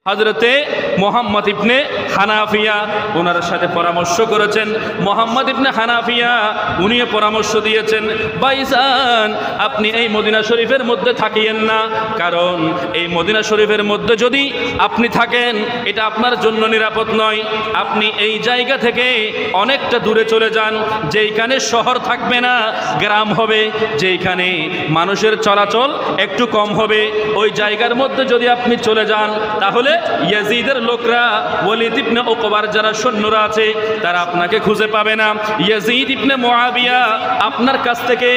হযরতে মুহাম্মদ ইবনে হানাফিয়া ওনার সাথে পরামর্শ করেছেন। মুহাম্মদ ইবনে হানাফিয়া উনিও পরামর্শ দিয়েছেন, ভাইজান আপনি এই মদিনা শরীফের মধ্যে থাকিয়েন না, কারণ এই মদিনা শরীফের মধ্যে যদি আপনি থাকেন এটা আপনার জন্য নিরাপদ নয়। আপনি এই জায়গা থেকে অনেকটা দূরে চলে যান, যেইখানে শহর থাকবে না, গ্রাম হবে, যেইখানে মানুষের চলাচল একটু কম হবে, ওই জায়গার মধ্যে যদি আপনি চলে যান তাহলে ইয়াজিদের লোকরা, ওয়ালিদ ইবনে উকবার যারা সৈন্যরা আছে তারা আপনাকে খুঁজে পাবে না। ইয়াজিদ ইবনে মুআবিয়া আপনার কাছ থেকে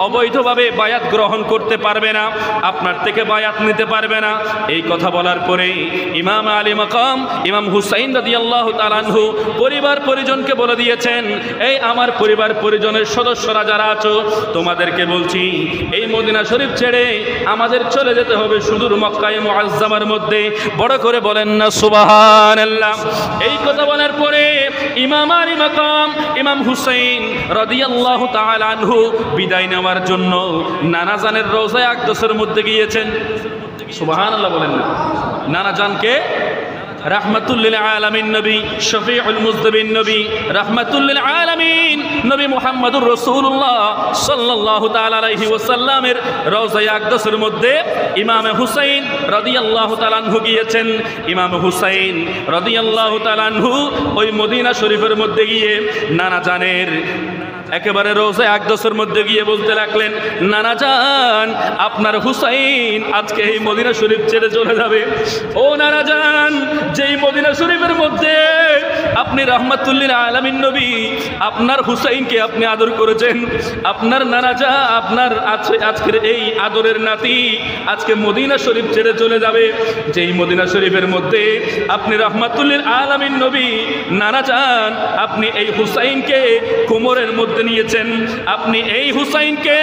অবৈধভাবে বায়াত গ্রহণ করতে পারবে না, আপনার থেকে বায়াত নিতে পারবে না। এই কথা বলার পরে ইমাম আলী মাকাম ইমাম হুসাইন রাদিয়াল্লাহু তাআলা আনহু পরিবার পরিজনকে বলে দিয়েছেন, এই আমার পরিবার পরিজনের সদস্যরা যারা আছো তোমাদেরকে বলছি, এই মদিনা শরীফ ছেড়ে আমাদের চলে যেতে হবে সুদূর মক্কায়ে মুআজ্জামার মধ্যে। বড় করে বলেন না সুবহানাল্লাহ। এই কথা বলার পরে ইমাম আলী মাকাম ইমাম হুসাইন রাদিয়াল্লাহু তাআলা আনহু বিদায় নেওয়ার জন্য নানা জানের রওজায়ে আকদাসের মধ্যে গিয়েছেন। সুবহানাল্লাহ বলেন না। নানা জানকে রাহমাতুল লিল আলামিন নবী, শফিউল মুজনিবিন নবী, রাহমাতুল লিল আলামিন নবী মুহাম্মদুর রাসূলুল্লাহ সাল্লাল্লাহু তাআলা আলাইহি ওয়াসাল্লামের রওজায়ে আকদাসের মধ্যে ইমাম হুসাইন রাদিয়াল্লাহু তাআলা আনহু গিয়েছেন। ইমাম হুসাইন রাদিয়াল্লাহু তাআলা আনহু ওই মদিনা শরীফের মধ্যে গিয়ে নানা জানের একেবারে রওজায়ে আকদাসের মধ্যে গিয়ে বলতে লাগলেন, নানা জান আপনার হুসাইন আজকে এই মদিনা শরীফ ছেড়ে চলে যাবে। ও নানা জান, যেই মদিনা শরীফের মধ্যে আপনি রাহমাতুল লিল আলামিন নবী আপনার হুসাইনকে আপনি আদর করেছেন, আপনার নানা জা আপনার আজকের এই আদরের নাতি আজকে মদিনা শরীফ ছেড়ে চলে যাবে। যেই মদিনা শরীফের মধ্যে আপনি রাহমাতুল লিল আলামিন নবী নানা জান আপনি এই হুসাইনকে কোমরের মধ্যে নিয়েছেন, আপনি এই হুসাইনকে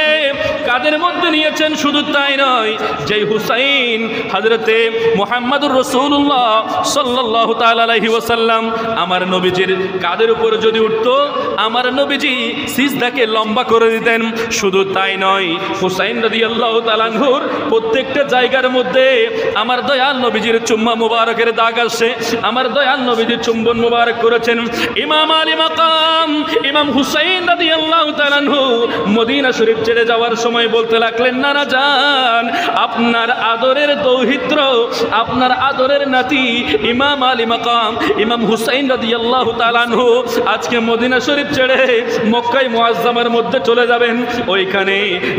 কাদের মধ্যে নিয়েছেন। শুধু তাই নয়, যেই হুসাইন হযরতে মুহাম্মদুর রাসূলুল্লাহ সাল্লাল্লাহু তাআলা আলাইহি ওয়াসাল্লাম আমার নবীজির কাদের উপর যদি উঠতো, আমার নবীজি সিজদাকে লম্বা করে দিতেন। শুধু তাই নয়, হুসাইন রাদিয়াল্লাহু তাআলা আনহুর প্রত্যেকটা জায়গার মধ্যে আমার দয়াল নবীজির চুম্মা মুবারকের দাগ আসে, আমার দয়াল নবীজির চুম্বন মুবারক করেছেন। ইমাম আলী মাকাম ইমাম হুসাইন রাদিয়াল্লাহু তাআলা আনহু মদিনা শরীফ ছেড়ে যাওয়ার সময় বলতে লাগলেন, নানা জান আপনার আদরের দৌহিত্র, আপনার আদরের নাতি ইমাম আলী মাকাম ইমাম হুসাইন রাদিয়াল্লাহু তাআলা আনহু আজকে মদিনা শরীফ ছেড়ে মক্কায়ে মুআজ্জামার মধ্যে চলে যাবেন। ওইখানে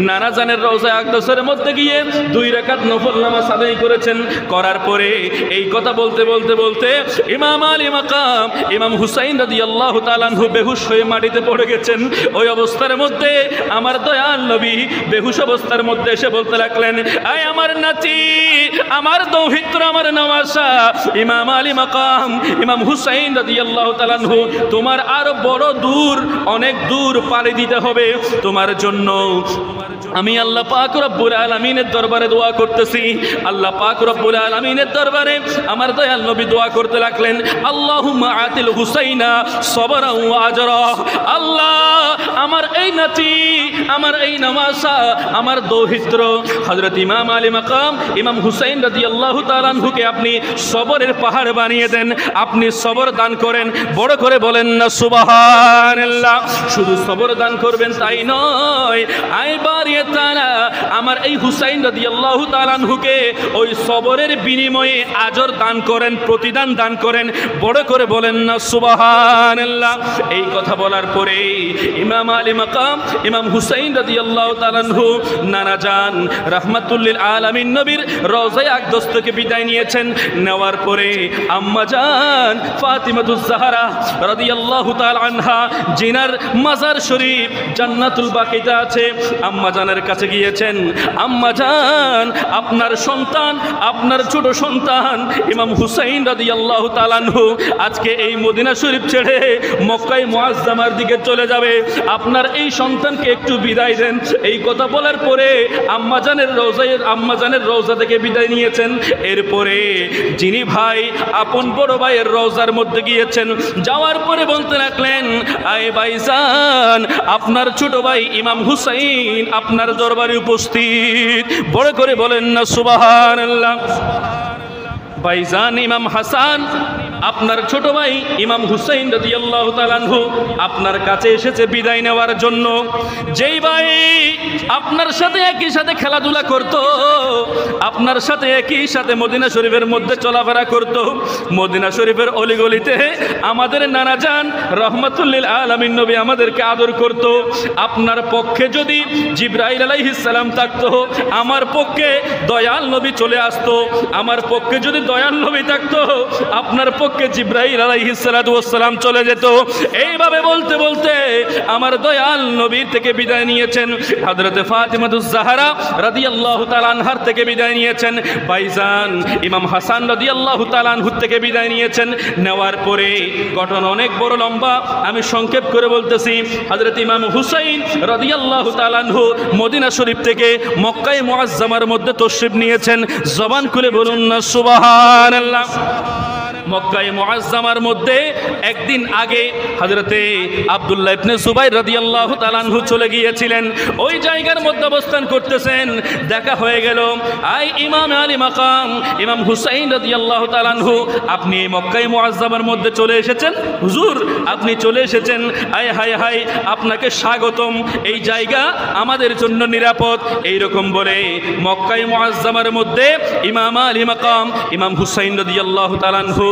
নানা জানের রওজায়ে আকদাসের মধ্যে গিয়ে 2 রাকাত নফল নামাজ আদায় করেছেন। করার পরে এই কথা বলতে বলতে বলতে ইমাম আলী মাকাম ইমাম হুসাইন রাদিয়াল্লাহু তাআলা আনহু বেহুশ হয়ে মাটিতে পড়ে গেছেন। ওই অবস্থার মধ্যে আমার দয়াল নবী বেহুশ অবস্থার মধ্যে এসে বলতে লাগলেন, আয় আমার নাতি, আমার দৌহিত্র, আমার নওয়াসা ইমাম আলী মাকাম ইমাম হুসাইন রাদিয়াল্লাহু তাআলা আনহু তোমার আরো বড় দূর, অনেক দূর পাড়ি দিতে হবে। তোমার জন্য আমি আল্লাহ পাক রব্বুল আলামিনের দরবারে দোয়া করতেছি। আল্লাহ পাক রব্বুল আলামিনের দরবারে আমার দয়াল নবী দোয়া করতে লাগলেন, আল্লাহুম্মা আতিল হুসাইনা সবরা ওয়া আজরা। আল্লাহ আমার এই নাতি, আমার এই নওয়াসা, আমার দৌহিত্র হযরত ইমাম আলী মাকাম ইমাম হুসাইন রাদিয়াল্লাহু তাআলা আনহুকে আপনি সবরের পাহাড় বানিয়ে দেন, আপনি সবর দান করেন। বড় করে বলেন না সুবহানাল্লাহ। শুধু সবর দান করবেন তাই নয়, আইবারিয়ে তাআলা আমার এই হুসাইন রাদিয়াল্লাহু তাআলা আনহুকে ওই সবরের বিনিময়ে আজর দান করেন, প্রতিদান দান করেন। বড় করে বলেন না সুবহানাল্লাহ। এই কথা বলার পরে ইমাম আলী মাকাম ইমাম হুসাইন রাদিয়াল্লাহু তাআলা আনহু নানা জান রাহমাতুল লিল আলামিন নবীর রওজায়ে আকদাস থেকে বিদায় নিয়েছেন। নেওয়ার পরে আম্মা জান ফাতিমাতুজ জাহরা রাদিয়াল্লাহু তাআলা আনহা জিনার মাজার শরীফ জান্নাতুল বাকিতে আছে, আম্মা জানের কাছে গিয়েছেন। আম্মা জান আপনার সন্তান, আপনার ছোট সন্তান ইমাম হুসাইন রাদিয়াল্লাহু তাআলা আনহু আজকে এই মদিনা শরীফ ছেড়ে মক্কায়ে মুআজ্জামার দিকে চলে যাবে, আপনার এই সন্তানকে একটু বিদায় দেন। এই কথা বলার পরে আম্মা জানের রওজা থেকে বিদায় নিয়েছেন। এরপরে যিনি ভাই আপন বড় ভাইয়ের রওজার মধ্যে গিয়েছেন, যাওয়ার পরে বলতে লাগলেন, আয় ভাইজান আপনার ছোট ভাই ইমাম হুসাইন আপনার দরবারে উপস্থিত। বড় করে বলেন না সুবহানাল্লাহ। ভাইজান ইমাম হাসান আপনার ছোট ভাই ইমাম হুসাইন রাদিয়াল্লাহু তাআলা আনহু আপনার কাছে এসেছে বিদায় নেওয়ার জন্য। যেই ভাই আপনার সাথে একই সাথে খেলাধুলা করত, আপনার সাথে একই সাথে মদিনা শরীফের মধ্যে চলাফেরা করত, মদিনা শরীফের অলিগলিতে আমাদের নানা জান রহমাতুল লিল আলামিন নবী আমাদেরকে আদর করত। আপনার পক্ষে যদি জিবরাইল আলাইহিস সালাম থাকতো, আমার পক্ষে দয়াল নবী চলে আসতো। আমার পক্ষে যদি দয়াল নবী থাকতো, আপনার পক্ষে জিবরাইল আলাইহিস সালাতু ওয়াস সালাম চলে যেত। এইভাবে বলতে বলতে আমার দয়াল নবীর থেকে বিদায় নিয়েছেন হযরতে ফাতিমাতুজ জাহরা রাদিয়াল্লাহু তাআলা আনহার থেকে বিদায় নিয়েছেন। ভাইজান ইমাম হাসান রাদিয়াল্লাহু তাআলা আনহু থেকে বিদায় নিয়েছেন। নেওয়ার পরে ঘটনা অনেক বড় লম্বা, আমি সংক্ষেপ করে বলতেছি। হযরত ইমাম হুসাইন রাদিয়াল্লাহু তাআলা আনহু মদিনা শরীফ থেকে মক্কায়ে মুআজ্জামার মধ্যে তশরিফ নিয়েছেন। জবান খুলে বলুন না সুবহানাল্লাহ। মক্কায়ে মুআজ্জামার মধ্যে একদিন আগে হযরতে আব্দুল্লাহ ইবনে জুবাইর রাদিয়াল্লাহু তাআলা আনহু চলে গিয়েছিলেন। ওই জায়গার মধ্যে অবস্থান করতেছেন, দেখা হয়ে গেল আই ইমাম আলী মাকাম ইমাম হুসাইন রাদিয়াল্লাহু তাআলা আনহু, আপনি এই মক্কায়ে মুআজ্জামার মধ্যে চলে এসেছেন। হুজুর আপনি চলে এসেছেন, আয় হায় হায় আপনাকে স্বাগতম, এই জায়গা আমাদের জন্য নিরাপদ। এইরকম বলে মক্কায়ে মুআজ্জামার মধ্যে ইমাম আলী মাকাম ইমাম হুসাইন রাদিয়াল্লাহু তাআলা আনহু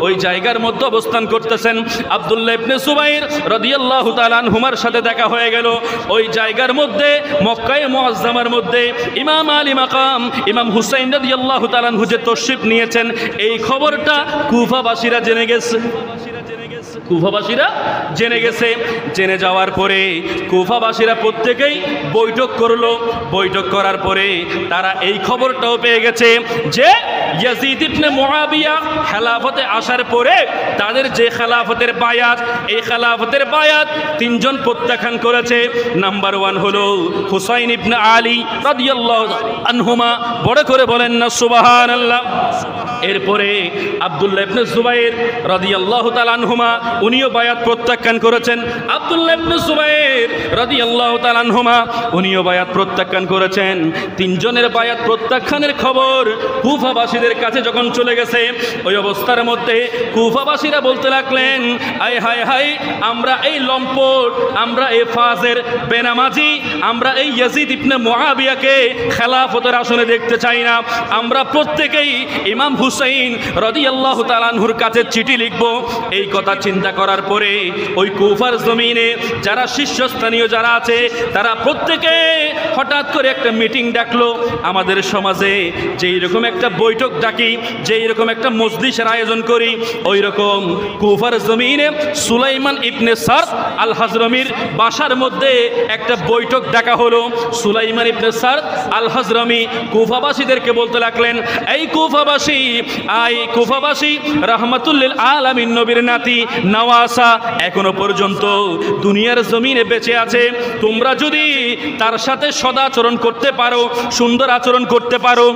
ওই জায়গার মধ্যে অবস্থান করতেছেন। আব্দুল্লাহ ইবনে জুবাইর রাদিয়াল্লাহু তাআলা আনহুমার সাথে দেখা হয়ে গেল। ওই জায়গার মধ্যে মক্কায়ে মুআজ্জামার মধ্যে ইমাম আলী মাকাম ইমাম হুসাইন রাদিয়াল্লাহু তাআলা আনহু যে তশরিফ নিয়েছেন, এই খবরটা কুফাবাসীরা জেনে গেছে। কুফাবাসীরা জেনে গেছে। জেনে যাওয়ার পরে কুফাবাসীরা প্রত্যেকেই বৈঠক করলো। বৈঠক করার পরে তারা এই খবরটাও পেয়ে গেছে যে ইয়াজিদ ইবনে মুআবিয়া খেলাফতে আসার পরে তাদের যে খেলাফতের বায়াত, এই খেলাফতের বায়াত তিনজন প্রত্যাখ্যান করেছে। নাম্বার 1 হলো হুসাইন ইবনে আলী রাদিয়াল্লাহু আনহুমা, বড় করে বলেন না সুবহানাল্লাহ। এরপরে আব্দুল্লাহ ইবনে জুবাইর রাদিয়াল্লাহু তাআলা আনহুমা উনিও বায়াত প্রত্যাখ্যান করেছেন। আব্দুল্লাহ ইবনে জুবাইর রাদিয়াল্লাহু তাআলা আনহুমা উনিও বায়াত প্রত্যাখ্যান করেছেন। তিনজনের বায়াত প্রত্যাখ্যানের খবর কুফাবাসীদের কাছে যখন চলে গেছে, ওই অবস্থার মধ্যে কুফাবাসীরা বলতে লাগলেন, আয় হায় হায় আমরা এই লম্পট, আমরা এই ফাজের বেনামাজি, আমরা এই ইয়াজিদ ইবনে মুআবিয়াকে খেলাফতের আসনে দেখতে চাই না। আমরা প্রত্যেকেই ইমাম হুসাইন রাদিয়াল্লাহু তাআলা আনহুর কাছে চিঠি লিখব। এই কথা চিন্তা করার পরে ওই কুফার জমিনে যারা শীর্ষস্থানীয় যারা আছে, তারা প্রত্যেকে হঠাৎ করে একটা মিটিং ডাকলো। আমাদের সমাজে যেই রকম একটা বৈঠক ডাকি, যেই রকম একটা মজলিসের আয়োজন করি, ওই রকম কুফার জমিনে সুলাইমান ইবনে সারদ আল হাজরমির বাসার মধ্যে একটা বৈঠক ডাকা হলো। সুলাইমান ইবনে সারদ আল হাজরমি কুফাবাসীদেরকে বলতে লাগলেন, এই কুফাবাসী, কুফাবাসী রাহমাতুল লিল আলামিন নবীর নাতি নওয়াসা এখনো পর্যন্ত দুনিয়ার জমিনে বেঁচে আছে। তোমরা যদি তার সাথে সদাচরণ করতে পারো, সুন্দর আচরণ করতে পারো,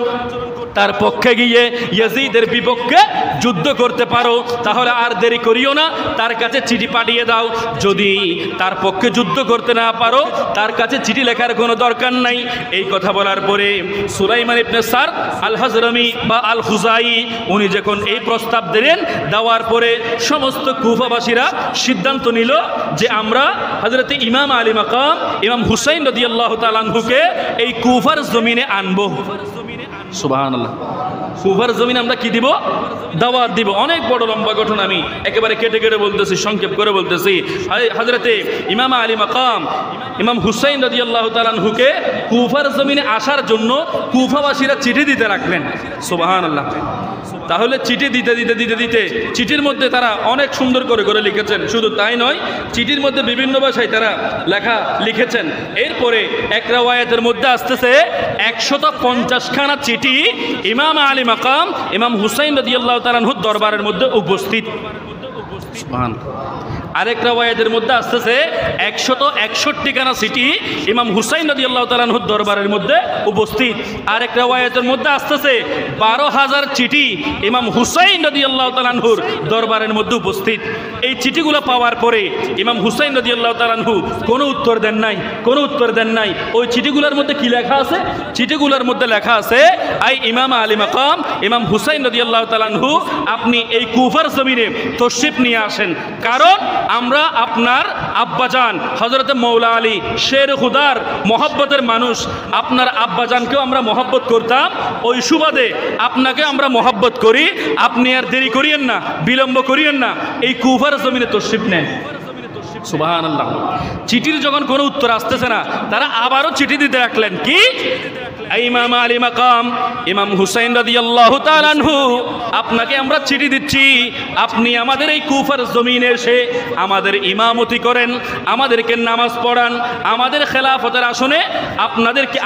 তার পক্ষে গিয়ে ইয়াজিদের বিপক্ষে যুদ্ধ করতে পারো, তাহলে আর দেরি করিও না, তার কাছে চিঠি পাঠিয়ে দাও। যদি তার পক্ষে যুদ্ধ করতে না পারো, তার কাছে চিঠি লেখার কোনো দরকার নাই। এই কথা বলার পরে সুলাইমান ইবনে সারদ আল হাজরমি বা আল খুজাই উনি যখন এই প্রস্তাব দিলেন, দেওয়ার পরে সমস্ত কুফাবাসীরা সিদ্ধান্ত নিল যে আমরা হযরত ইমাম আলী মাকাম ইমাম হুসাইন রাদিয়াল্লাহু তাআলা আনহুকে এই কুফার জমিনে আনবো। সুবহানাল্লাহ। কুফার জমিনে আমরা কি দিব? দাওয়াত দিব। অনেক বড় লম্বা ঘটনা, আমি একেবারে কেটে কেটে বলতেছি, সংক্ষেপ করে বলতেছি। হযরতে ইমাম আলী মাকাম ইমাম হুসাইন রাদিয়াল্লাহু তাআলা আনহুকে কুফার জমিনে আসার জন্য কুফাবাসীরা চিঠি দিতে রাখলেন। সুবহানাল্লাহ। তাহলে চিঠি দিতে দিতে দিতে দিতে চিঠির মধ্যে তারা অনেক সুন্দর করে করে লিখেছেন। শুধু তাই নয়, চিঠির মধ্যে বিভিন্ন ভাষায় তারা লেখা লিখেছেন। এরপরে এক রাওয়ায়াতের মধ্যে আসতেছে 150 খানা চিঠি ইমাম আলী মাকাম ইমাম হুসাইন রাদিয়াল্লাহু তাআলা আনহুর দরবারের মধ্যে উপস্থিত। সুবহানাল্লাহ। আরেক রাওয়ায়াতের মধ্যে আসতেছে 161 খানা চিঠি ইমাম হুসাইন রাদিয়াল্লাহু তাআলা আনহুর দরবারের মধ্যে উপস্থিত। আরেক রাওয়ায়াতের মধ্যে আসতেছে 12,000 চিঠি ইমাম হুসাইন রাদিয়াল্লাহু তাআলা আনহুর দরবারের মধ্যে উপস্থিত। এই চিঠিগুলো পাওয়ার পরে ইমাম হুসাইন রাদিয়াল্লাহু তাআলা আনহু কোনো উত্তর দেন নাই। ওই চিঠিগুলোর মধ্যে কি লেখা আছে? চিঠিগুলোর মধ্যে লেখা আছে, আই ইমাম আলী মাকাম, ইমাম হুসাইন রাদিয়াল্লাহু তাআলা আনহু, আপনি এই কুফার জমিনে তশরিফ নিয়ে আসেন, কারণ আমরা আপনার আব্বাজান হযরত মৌলা আলী শের খুদার মহব্বতের মানুষ, আপনার আব্বাজানকেও আমরা মহব্বত করতাম, ওই সুবাদে আপনাকে আমরা মহব্বত করি, আপনি আর দেরি করিয়েন না, বিলম্ব করিয়েন না, এই কুফার জমিনে তশরিফ নেন। সুবহানাল্লাহ। চিঠির যখন কোনো উত্তর আসতেছে না, তারা আবারও চিঠি দিতে রাখলেন, কি ইমাম আলী মাকাম, ইমাম হুসাইন রাদিয়াল্লাহু তাআলা আনহু, আপনাকে আমরা চিঠি দিচ্ছি, আপনি আমাদের এই কুফার জমিনে এসে আমাদের ইমামতি করেন, আমাদেরকে নামাজ পড়ান, আমাদের খেলাফতের আসনে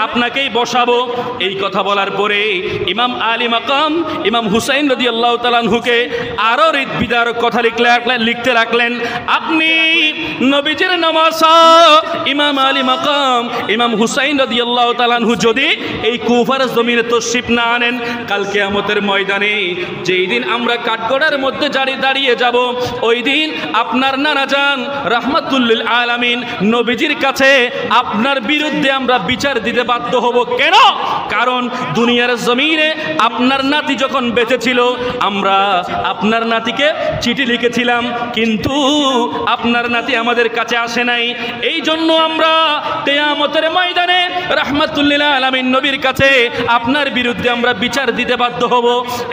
আপনাকেই বসাবো। এই কথা বলার পরে ইমাম আলী মাকাম ইমাম হুসাইন রাদিয়াল্লাহু তাআলা আনহুকে আরো হৃদবিদারক কথা লিখতে রাখলেন, আপনি নবীজির নামাজ ইমাম আলী মাকাম ইমাম হুসাইন রাদিয়াল্লাহু তাআলা আনহু যদি এই কুফার জমিনে তশরিফ না আনেন, কাল কিয়ামতের ময়দানে যেই দিন আমরা কাঠগড়ার মধ্যে দাঁড়িয়ে যাব, ওই দিন আপনার নানা জান রাহমাতুল লিল আলামিন নবীজির কাছে আপনার বিরুদ্ধে আমরা বিচার দিতে বাধ্য হব। কেন? কারণ দুনিয়ার জমিনে আপনার নাতি যখন বেঁচে ছিল, আমরা আপনার নাতিকে চিঠি লিখেছিলাম, কিন্তু আপনার নাতি আমাদের কাছে আসে নাই, এই জন্য আমরা কিয়ামতের ময়দানে রাহমাতুল লিল আলামিন নবীর কাছে আপনার বিরুদ্ধে আমরা বিচার দিতে বাধ্য হব।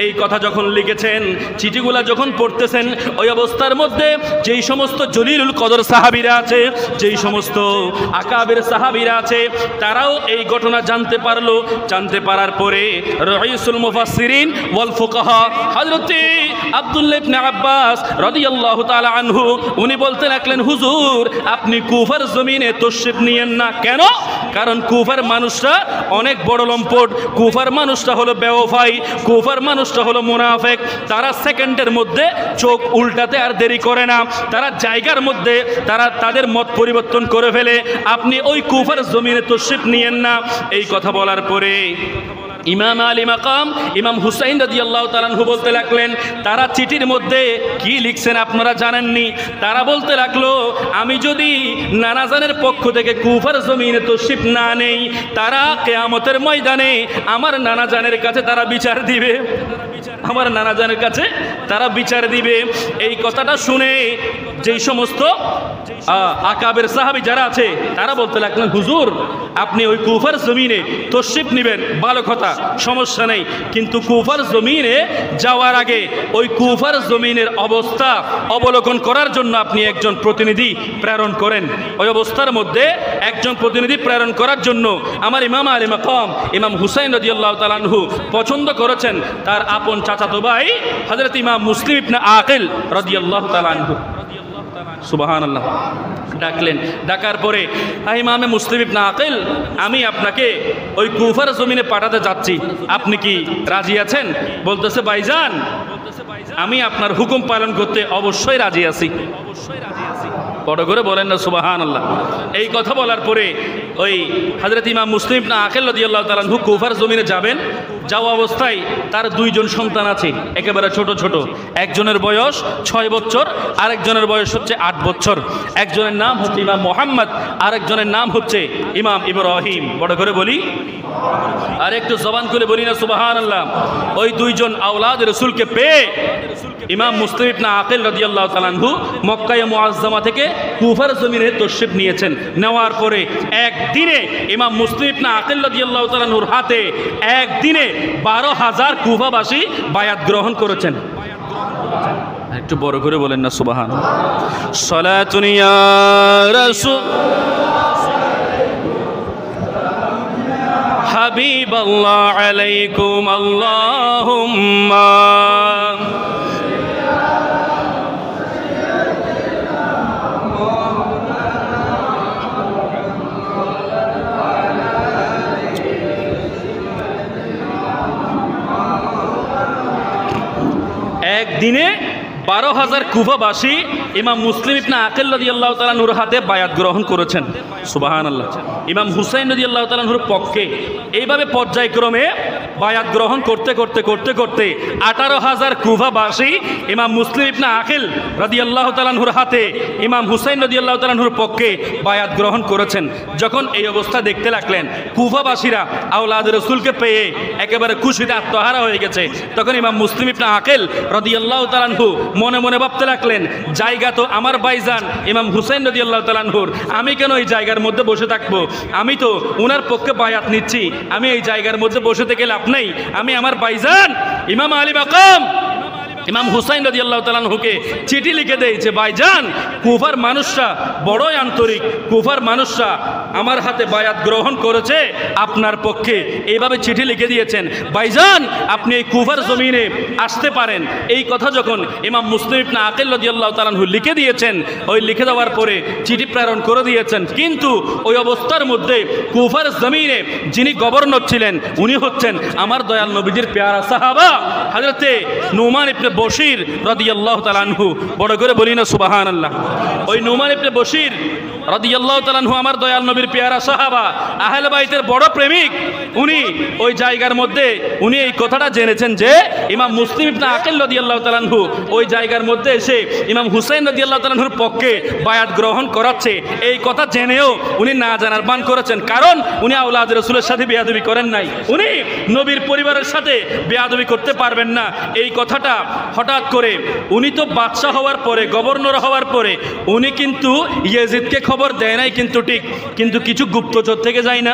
এই কথা যখন লিখেছেন, চিঠিগুলা যখন পড়তেছেন, ওই অবস্থার মধ্যে যেই সমস্ত জলিলুল কদর সাহাবীরা আছে, যেই সমস্ত আকাবের সাহাবীরা আছে, তারাও এই ঘটনা জানতে পারলো। জানতে পারার পরে রাইসুল মুফাসসিরিন ওয়াল ফুকাহা হযরত আব্দুল্লাহ ইবনে আব্বাস রাদিয়াল্লাহু তাআলা আনহু, উনি বলতে লাগলেন, হুজুর আপনি কুফার জমিনে তশরিফ নিয়েন না। কেন? কারণ কুফার মানুষরা অনেক বড় লম্পট, কুফার মানুষটা হলো বেওফাই, কুফার মানুষটা হলো মুনাফিক, তারা সেকেন্ডের মধ্যে চোখ উল্টাতে আর দেরি করে না, তারা জায়গার মধ্যে তারা তাদের মত পরিবর্তন করে ফেলে, আপনি ওই কুফার জমিনে তশরিফ নিয়েন না। এই কথা বলার পরে ইমাম আলী মাকাম ইমাম হুসাইন রাদিয়াল্লাহু তাআলা আনহু বলতে লাগলেন, তারা চিঠির মধ্যে কি লিখছেন আপনারা জানেননি? তারা বলতে লাগলো, আমি যদি নানাজানের পক্ষ থেকে কুফার জমিনে তশরিফ না নেই, তারা কিয়ামতের ময়দানে আমার নানাজানের কাছে তারা বিচার দিবে, আমার নানাজানের কাছে তারা বিচার দিবে। এই কথাটা শুনে যেই সমস্ত আকাবের সাহাবী যারা আছে, তারা বলতে লাগলেন, হুজুর আপনি ওই কুফার জমিনে তশরিফ নেবেন, ভালো কথা, সমস্যা নেই, কিন্তু কুফার জমিনে যাওয়ার আগে ওই কুফার জমিনের অবস্থা অবলোকন করার জন্য আপনি একজন প্রতিনিধি প্রেরণ করেন। ওই অবস্থার মধ্যে একজন প্রতিনিধি প্রেরণ করার জন্য আমার ইমাম আলী মাকাম ইমাম হুসাইন রাদিয়াল্লাহু তাআলা আনহু পছন্দ করেছেন তার আপন চাচাতো ভাই হযরত ইমাম মুসলিম ইবনে আকিল রাদিয়াল্লাহু তাআলা আনহু। সুবহানাল্লাহ। ডাকলেন, ডাকার পরে, ইমামে মুসলিম ইবনে আকিল, আমি আপনাকে ওই কুফার জমিনে পাঠাতে যাচ্ছি, আপনি কি রাজি আছেন? বলতেছে, ভাইজান আমি আপনার হুকুম পালন করতে অবশ্যই রাজি আছি। বড় করে বলেন না সুবহানাল্লাহ। এই কথা বলার পরে ওই হযরত ইমাম মুসলিম ইবনে আকিল রাদিয়াল্লাহু তাআলা আনহু কুফার জমিনে যাবেন। যাওয়া অবস্থায় তার দুইজন সন্তান আছে, একেবারে ছোট ছোট, একজনের বয়স 6 বছর, আরেকজনের বয়স হচ্ছে 8 বছর। একজনের নাম হচ্ছে ইমাম মুহাম্মদ, আরেকজনের নাম হচ্ছে ইমাম ইব্রাহিম। বড় করে বলি আর একটু জবান করে বলি না সুবহানাল্লাহ। ওই দুইজন আওলাদ রাসূলকে পেয়ে ইমাম মুসলিম ইবনে আকিল রাদিয়াল্লাহু তাআলা আনহু মক্কায়ে মুআজ্জামা থেকে কুফার জমিনে তশরিফ নিয়েছেন। নেওয়ার পরে একদিনে ইমাম মুসলিম ইবনে আকিল রাদিয়াল্লাহু তাআলা আনহুর হাতে একদিনে 12,000 কুফাবাসী বায়াত গ্রহণ করেছেন। একটু বড় করে বলেন না সুবহানাল্লাহ। সালাতুন ইয়া রাসূল হাবিবাল্লাহ আলাইকুম আল্লাহুম্মা। একদিনে 12,000 কুফাবাসী ইমাম মুসলিম ইবনে আকিল রাদিয়াল্লাহু তাআলা আনহুর হাতে বায়াত গ্রহণ করেছেন। সুবহানাল্লাহ। ইমাম হুসাইন রাদিয়াল্লাহু তাআলা আনহুর পক্ষে এইভাবে পর্যায়ক্রমে বায়াত গ্রহণ করতে করতে করতে করতে 18,000 কুফাবাসী ইমাম মুসলিম ইবনে আকিল রাদিয়াল্লাহু তাআলা আনহুর হাতে ইমাম হুসাইন রাদিয়াল্লাহু তাআলা আনহুর পক্ষে বায়াত গ্রহণ করেছেন। যখন এই অবস্থা দেখতে লাগলেন, কুফাবাসীরা আওলাদ রাসূলকে পেয়ে একেবারে খুশিতে আত্মহারা হয়ে গেছে, তখন ইমাম মুসলিম ইবনে আকিল রাদিয়াল্লাহু তাআলা আনহু মনে মনে ভাবতে লাগলেন, জায়গা তো আমার ভাইজান ইমাম হুসাইন রাদিয়াল্লাহু তাআলা আনহুর, আমি কেন এই জায়গার মধ্যে বসে থাকবো? আমি তো উনার পক্ষে বায়াত নিচ্ছি, আমি এই জায়গার মধ্যে বসে থেকে লাভ নেই। আমি আমার ভাইজান ইমাম আলী মাকাম ইমাম হুসাইন রাদিয়াল্লাহু তাআলা আনহুকে চিঠি লিখে দেয় যে, ভাইজান কুফার মানুষরা বড়ই আন্তরিক, কুফার মানুষরা আমার হাতে বায়াত গ্রহণ করেছে আপনার পক্ষে, এইভাবে চিঠি লিখে দিয়েছেন, ভাইজান আপনি এই কুফার জমিনে আসতে পারেন। এই কথা যখন ইমাম মুসলিম ইবনে আকিল রাদিয়াল্লাহু তাআলা আনহু লিখে দিয়েছেন, ওই লিখে দেওয়ার পরে চিঠি প্রেরণ করে দিয়েছেন, কিন্তু ওই অবস্থার মধ্যে কুফার জমিনে যিনি গভর্নর ছিলেন উনি হচ্ছেন আমার দয়াল নবীজির পেয়ারা সাহাবা হযরতে নুমান ইবনে বশির রাদিয়াল্লাহু তাআলা আনহু। বড় করে বলি না সুবহানাল্লাহ। ওই নুমান ইবনে বশির রাদিয়াল্লাহু তাআলা আনহু আমার দয়াল নবীর পেয়ারা সাহাবা, আহলে বাইতের বড় প্রেমিক। উনি ওই জায়গার মধ্যে উনি এই কথাটা জেনেছেন যে ইমাম মুসলিম ইবনে আকিল রাদিয়াল্লাহু তাআলা আনহু ওই জায়গার মধ্যে এসে ইমাম হুসাইন রাদিয়াল্লাহু তাআলা আনহুর পক্ষে বায়াত গ্রহণ করাচ্ছে। এই কথা জেনেও উনি না জানার ভান করেছেন, কারণ উনি আওলাদ রাসূলের সাথে বেয়াদবি করেন নাই, উনি নবীর পরিবারের সাথে বেয়াদবি করতে পারবেন না। এই কথাটা হঠাৎ করে উনি তো বাদশাহ হওয়ার পরে, গভর্নর হওয়ার পরে উনি কিন্তু ইয়াজিদকে খবর দেয় নাই, কিন্তু ঠিক, কিন্তু কিছু গুপ্তচর থেকে যায় না,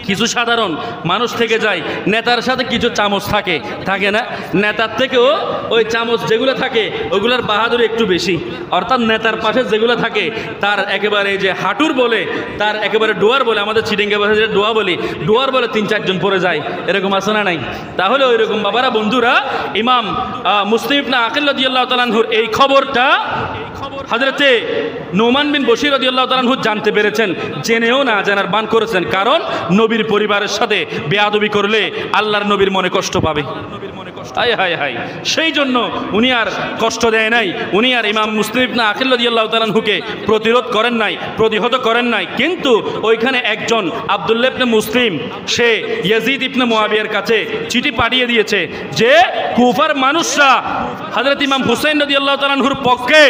কিছু সাধারণ মানুষ থেকে যায়। নেতার সাথে কিছু চামচ থাকে, থাকে না? নেতার থেকেও ওই চামচ যেগুলো থাকে ওগুলোর বাহাদুরি একটু বেশি, অর্থাৎ নেতার পাশে যেগুলো থাকে তার একেবারে যে হাঁটুর বলে, তার একেবারে ডোয়ার বলে, আমাদের চিটিংয়ে ভাষায় যে ডোয়া বলি, ডোয়ার বলে 3-4 জন পড়ে যায়, এরকম আছে না নাই? তাহলে ওই রকম বাবারা, বন্ধুরা, ইমাম মুসলিম ইবনে আকিল রাদিয়াল্লাহু তাআলা আনহুর এই খবরটা হযরতে নুমান বিন বশির রাদিয়াল্লাহু তাআলা আনহু জানতে পেরেছেন, জেনেও না জানার ভান করেছেন, কারণ নবীর পরিবারের সাথে বেয়াদবি করলে আল্লাহর নবীর মনে কষ্ট পাবে। হায় হায় হায়, সেই জন্য উনি আর কষ্ট দেয় নাই, উনি আর ইমাম মুসলিম ইবনে আকিল রাদিয়াল্লাহু তাআলা আনহুকে প্রতিরোধ করেন নাই, প্রতিহত করেন নাই। কিন্তু ওইখানে একজন আব্দুল্লাহ ইবনে মুসলিম, সে ইয়াজিদ ইবনে মুআবিয়ার কাছে চিঠি পাঠিয়ে দিয়েছে যে কুফার মানুষরা হযরত ইমাম হুসাইন রাদিয়াল্লাহু তাআলা আনহুর পক্ষে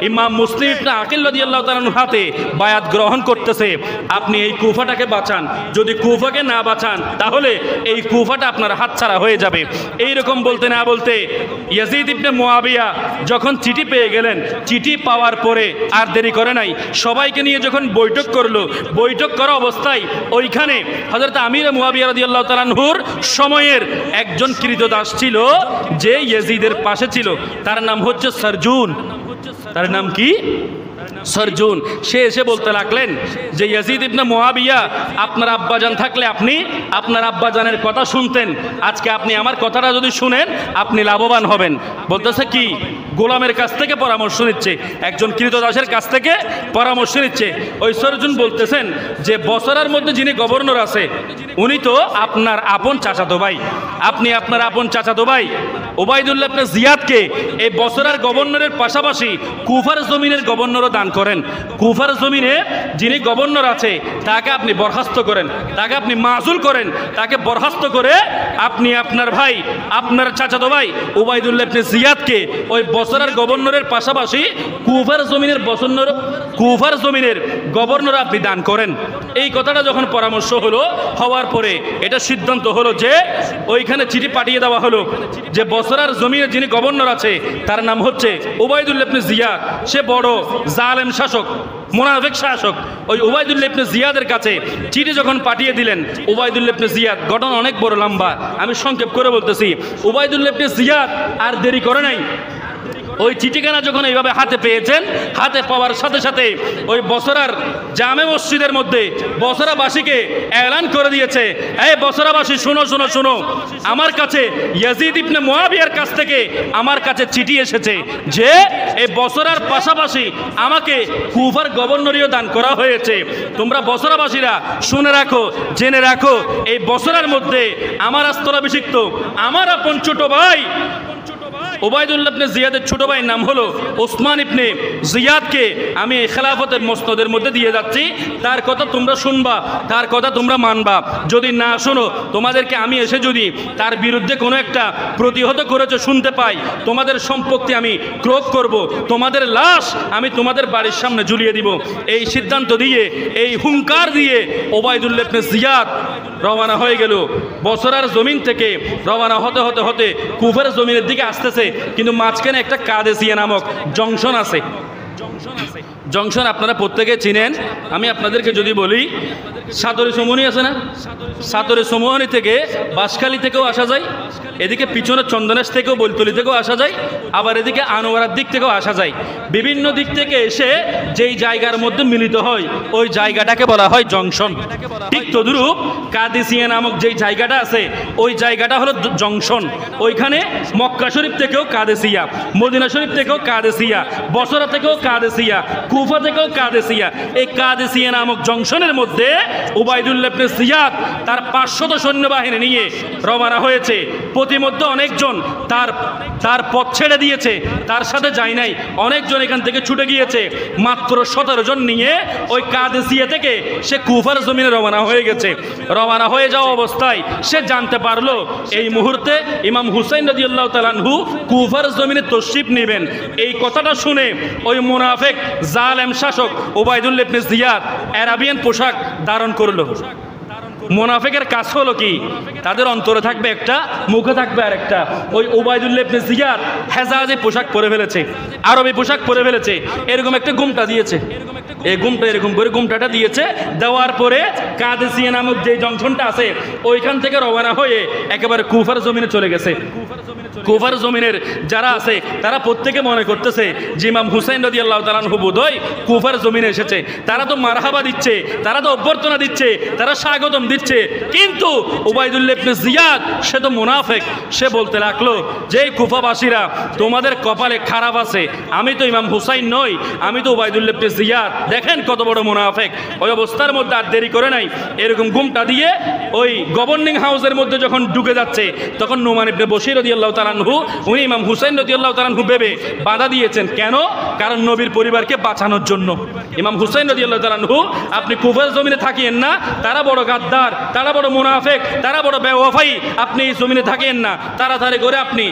ইমাম মুসলিম ইবনে আকিল রাদিয়াল্লাহু তাআলা আনহুর হাতে বায়াত গ্রহণ করতেছে, আপনি এই কুফাটাকে বাঁচান, যদি কুফাকে না বাঁচান তাহলে এই কুফাটা আপনার হাতছাড়া হয়ে যাবে। এইরকম বলতে না বলতে ইয়াজিদ ইবনে মুআবিয়া যখন চিঠি পেয়ে গেলেন, চিঠি পাওয়ার পরে আর দেরি করে নাই, সবাইকে নিয়ে যখন বৈঠক করলো, বৈঠক করা অবস্থায় ওইখানে হযরত আমির মুআবিয়া রাদিয়াল্লাহু তাআলা আনহুর সময়ের একজন কৃতদাস ছিল যে ইয়াজিদের পাশে ছিল, তার নাম হচ্ছে সরজুন। তার নাম কি? সরজুন। সে এসে বলতে লাগলেন যে ইয়াজিদ ইবনে মুআবিয়া, আপনার আব্বাজান থাকলে আপনি আপনার আব্বাজানের কথা শুনতেন, আজকে আপনি আমার কথাটা যদি শুনেন আপনি লাভবান হবেন। বলতেছে কি? গোলামের কাছ থেকে পরামর্শ নিচ্ছে, একজন কৃতদাসের কাছ থেকে পরামর্শ নিচ্ছে। ওই সরজুন বলতেছেন যে বছরের মধ্যে যিনি গভর্নর আছে উনি তো আপনার আপন চাচাতো ভাই, আপনি আপনার আপন চাচাতো ভাই ওবায়দুল্লাহ ইবনে জিয়াদকে এই বছরের গভর্নরের পাশাপাশি কুফার জমিনের গভর্নরও দান করেন। কুফার জমিনে যিনি গভর্নর আছে তাকে আপনি বরখাস্ত করেন, তাকে আপনি মাজুল করেন, তাকে বরখাস্ত করে আপনি আপনার ভাই, আপনার চাচাতো ভাই ওবায়দুল্লাহ ইবনে জিয়াদকে ওই বছরের গভর্নরের পাশাপাশি কুফার জমিনের গভর্নর আপনি দান করেন। এই কথাটা যখন পরামর্শ হলো, হওয়ার পরে এটা সিদ্ধান্ত হলো যে ওইখানে চিঠি পাঠিয়ে দেওয়া হলো যে বছরের জমিনে যিনি গভর্নর আছে তার নাম হচ্ছে ওবায়দুল্লাহ ইবনে জিয়াদ, সে বড় জালেম শাসক, মুনাফিক শাসক। ওই ওবায়দুল্লাহ ইবনে জিয়াদের কাছে চিঠি যখন পাঠিয়ে দিলেন, ওবায়দুল্লাহ ইবনে জিয়াদ, ঘটনা অনেক বড় লম্বা, আমি সংক্ষেপ করে বলতেছি। ওবায়দুল্লাহ ইবনে জিয়াদ আর দেরি করে নাই, ওই চিঠিখানা যখন এইভাবে হাতে পেয়েছেন, হাতে পাওয়ার সাথে সাথে ওই বসরার জামে মসজিদের মধ্যে বসরাবাসীকে এলান করে দিয়েছে, এই বসরাবাসী শুনো শুনো শুনো, আমার কাছে ইয়াজিদ ইবনে মুআবিয়ার কাছ থেকে আমার কাছে চিঠি এসেছে যে এই বসরার পাশাপাশি আমাকে কুফার গভর্নরিও দান করা হয়েছে। তোমরা বসরাবাসীরা শুনে রাখো, জেনে রাখো, এই বসরার মধ্যে আমার স্থলাভিষিক্ত আমার আপন ছোট ভাই ওবায়দুল্লাহ ইবনে জিয়াদের ছোট ভাইয়ের নাম হলো ওসমান ইবনে জিয়াদকে আমি এই খেলাফতের মসনদের মধ্যে দিয়ে যাচ্ছি। তার কথা তোমরা শুনবা, তার কথা তোমরা মানবা। যদি না শোনো, তোমাদেরকে আমি এসে যদি তার বিরুদ্ধে কোনো একটা প্রতিহত করেছো শুনতে পাই, তোমাদের সম্পত্তি আমি ক্রোধ করব, তোমাদের লাশ আমি তোমাদের বাড়ির সামনে ঝুলিয়ে দিব। এই সিদ্ধান্ত দিয়ে, এই হুঙ্কার দিয়ে ওবায়দুল্লাহ ইবনে জিয়াদ রওনা হয়ে গেল। বসরার জমিন থেকে রওনা হতে হতে হতে কুফার জমিনের দিকে আসতেছে, কিন্তু মাঝখানে একটা কাদেসিয়া নামক জংশন আছে। জংশন আপনারা প্রত্যেকে চিনেন। আমি আপনাদেরকে যদি বলি, সাদরে সমনি আছে না, সাদরে সমনি থেকে বাঁশখালী থেকেও আসা যায়, এদিকে পিছনে চন্দনেশ থেকেও বৈতলি থেকেও আসা যায়, আবার এদিকে আনোয়ারার দিক থেকেও আসা যায়। বিভিন্ন দিক থেকে এসে যেই জায়গার মধ্যে মিলিত হয় ওই জায়গাটাকে বলা হয় জংশন। ঠিক তদ্রূপ কাদেসিয়া নামক যেই জায়গাটা আছে ওই জায়গাটা হলো জংশন। ওইখানে মক্কা শরীফ থেকেও কাদেসিয়া, মদিনা শরীফ থেকেও কাদেসিয়া, বসরা থেকেও কাদেসিয়া, কুফা থেকেও কাদেসিয়া। এই কাদেসিয়া নামক জংশনের মধ্যে ওবায়দুল্লাহ ইবনে জিয়াদ তার 500 সৈন্যবাহিনী নিয়ে রওনা হয়েছে। প্রতিমধ্যে অনেকজন তার পথ ছেড়ে দিয়েছে, তার সাথে যায় নাই। অনেকজন এখান থেকে ছুটে গিয়েছে। মাত্র 17 জন নিয়ে ওই কাদেসিয়া থেকে সে কুফার জমিনে রওনা হয়ে গেছে। রওনা হয়ে যাওয়া অবস্থায় সে জানতে পারলো এই মুহূর্তে ইমাম হুসাইন রাদিয়াল্লাহু তাআলা আনহু কুফার জমিনে তশরিফ নেবেন। এই কথাটা শুনে ওই মুনাফিক জালেম শাসক ওবায়দুল্লাহ ইবনে জিয়াদ আরাবিয়ান পোশাক ধারণ করলো। মুনাফিকের কাজ হলো কি, তাদের অন্তরে থাকবে একটা, মুখে থাকবে আরেকটা। ওই ওবায়দুল্লাহ ইবনে জিয়াদ হেজাজি পোশাক পরে ফেলেছে, আরবি পোশাক পরে ফেলেছে, এরকম একটা গুমটা দিয়েছে। এই গুমটা এরকম করে গুমটাটা দিয়েছে। দেওয়ার পরে কাদেসিয়া নামক যে জংশনটা আছে ওইখান থেকে রওনা হয়ে একেবারে কুফার জমিনে চলে গেছে। কুফার জমিনের যারা আছে তারা প্রত্যেকে মনে করতেছে যে ইমাম হুসাইন রাদিয়াল্লাহু তাআলা আনহু বোধহয় কুফার জমিনে এসেছে। তারা তো মারহাবা দিচ্ছে, তারা তো অভ্যর্থনা দিচ্ছে, তারা স্বাগতম দিচ্ছে। কিন্তু ওবায়দুল্লাহ ইবনে জিয়াদ সে তো মুনাফিক। সে বলতে লাগলো যে কুফাবাসীরা তোমাদের কপালে খারাপ আছে, আমি তো ইমাম হুসাইন নই, আমি তো ওবায়দুল্লাহ ইবনে জিয়াদ। দেখেন কত বড় মুনাফিক। ওই অবস্থার মধ্যে আর দেরি করে নাই, এরকম গুমটা দিয়ে ওই গভর্নিং হাউসের মধ্যে যখন ঢুকে যাচ্ছে তখন নোমান ইবনে বশীর রাদিয়াল্লাহু তাআলা আনহু উনি ইমাম হুসাইন রাদিয়াল্লাহু তাআলা আনহু ভেবে বাধা দিয়েছেন। কেন? কারণ নবীর পরিবারকে বাঁচানোর জন্য। ইমাম হুসাইন রাদিয়াল্লাহু তাআলা আনহু আপনি কুফার জমিনে থাকিয়েন না, তারা বড় গাদ্দার, তারা বড় মুনাফিক, তারা বড় বেওয়াফাই, আপনি এই জমিনে থাকিয়েন না। তাড়াতাড়ি করে আপনি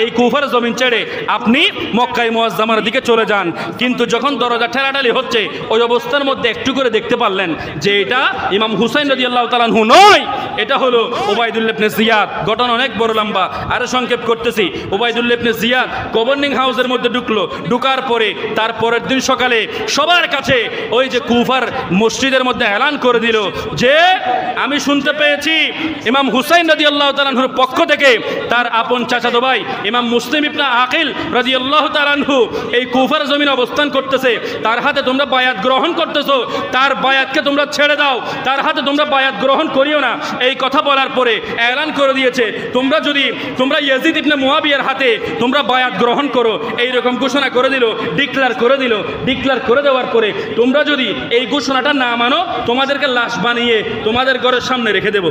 এই কুফার জমিন ছেড়ে আপনি মক্কায়ে মুআজ্জামার দিকে চলে যান। কিন্তু যখন দরজা ঠেলাঠালি হচ্ছে ওই অবস্থার মধ্যে একটু করে দেখতে পারলেন যে এটা ইমাম হুসাইন রাদিয়াল্লাহু তাআলা আনহু নয়, এটা হলো ওবায়দুল্লাহ ইবনে জিয়াদ। ঘটনা অনেক বড় লম্বা, আরো সংক্ষেপ করতেছি। ওবায়দুল্লাহ ইবনে জিয়াদ গভর্নিং হাউসের মধ্যে ঢুকলো। ঢুকার পরে তার পরের দিন সকালে সবার কাছে ওই যে কুফার মসজিদের মধ্যে এলান করে দিল যে আমি শুনতে পেয়েছি ইমাম হুসাইন রাদিয়াল্লাহু তাআলা আনহুর পক্ষ থেকে তার আপন চাচাতো ভাই ইমাম মুসলিম ইবনে আকিল রাদিয়াল্লাহু তাআলা আনহু এই কুফার জমিনে অবস্থান করতেছে। তার হাতে তোমরা বায়াত গ্রহণ করতেছো, তার বায়াতকে তোমরা ছেড়ে দাও, তার হাতে তোমরা বায়াত গ্রহণ করিও না। এই কথা বলার পরে এলান করে দিয়েছে তোমরা ইয়াজিদ ইবনে মুয়াবিয়ার হাতে তোমরা বায়াত গ্রহণ করো, এইরকম ঘোষণা করে দিল, ডিক্লেয়ার করে দেওয়ার পরে তোমরা যদি এই ঘোষণাটা না মানো তোমাদেরকে লাশ বানিয়ে তোমাদের ঘরের সামনে রেখে দেব।